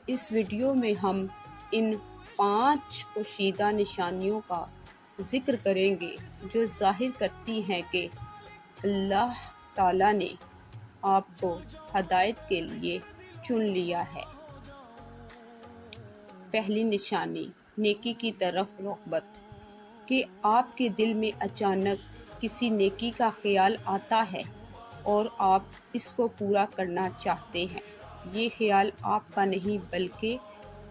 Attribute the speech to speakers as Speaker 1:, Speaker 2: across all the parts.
Speaker 1: اس video میں ہم ان 5 پوشیدہ نشانیوں کا ذکر کریں گے جو ظاہر کرتی ہیں کہ اللہ تعالیٰ نے آپ کو ہدایت کے لیے چن لیا ہے۔ پہلی نشانی، نیکی کی طرف رغبت، کہ آپ کے دل میں اچانک کسی نیکی کا خیال آتا ہے اور آپ اس کو پورا کرنا چاہتے ہیں۔ یہ خیال آپ کا نہیں بلکہ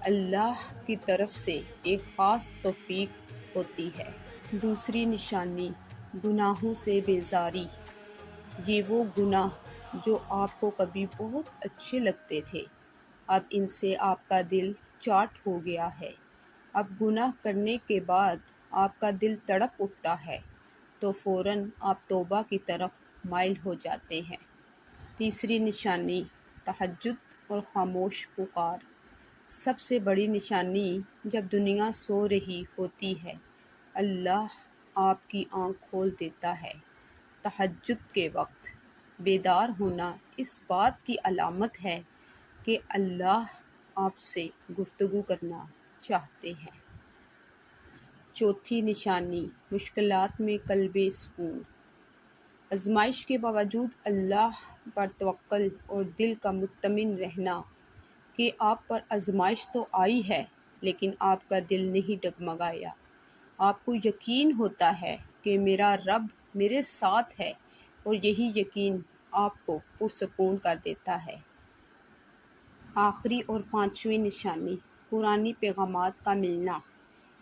Speaker 1: اللہ کی طرف سے ایک خاص توفیق ہوتی ہے۔ دوسری نشانی، گناہوں سے بیزاری، یہ وہ گناہ جو آپ کو کبھی بہت اچھے لگتے تھے، اب ان سے آپ کا دل چاٹ ہو گیا ہے۔ اب گناہ کرنے کے بعد آپ کا دل تڑپ اٹھتا ہے تو فوراً آپ توبہ کی طرف مائل ہو جاتے ہیں۔ تیسری نشانی، تہجد اور خاموش پکار، سب سے بڑی نشانی، جب دنیا سو رہی ہوتی ہے اللہ آپ کی آنکھ کھول دیتا ہے۔ تہجد کے وقت بیدار ہونا اس بات کی علامت ہے کہ اللہ آپ سے گفتگو کرنا چاہتے ہیں۔ چوتھی نشانی، مشکلات میں قلب سکون، آزمائش کے باوجود اللہ پر توکل اور دل کا مطمئن رہنا کہ آپ پر آزمائش تو آئی ہے لیکن آپ کا دل نہیں ڈگمگایا۔ آپ کو یقین ہوتا ہے کہ میرا رب میرے ساتھ ہے اور یہی یقین آپ کو پرسکون کر دیتا ہے۔ آخری اور پانچویں نشانی، قرآنی پیغامات کا ملنا،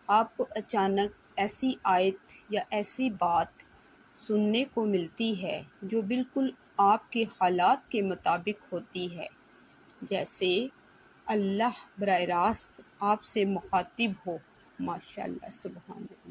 Speaker 1: آپ کو اچانک ایسی آیت یا ایسی بات سننے کو ملتی ہے جو بالکل آپ کے حالات کے مطابق ہوتی ہے، جیسے اللہ براہ راست آپ سے مخاطب ہو۔ ماشاءاللہ، سبحان اللہ۔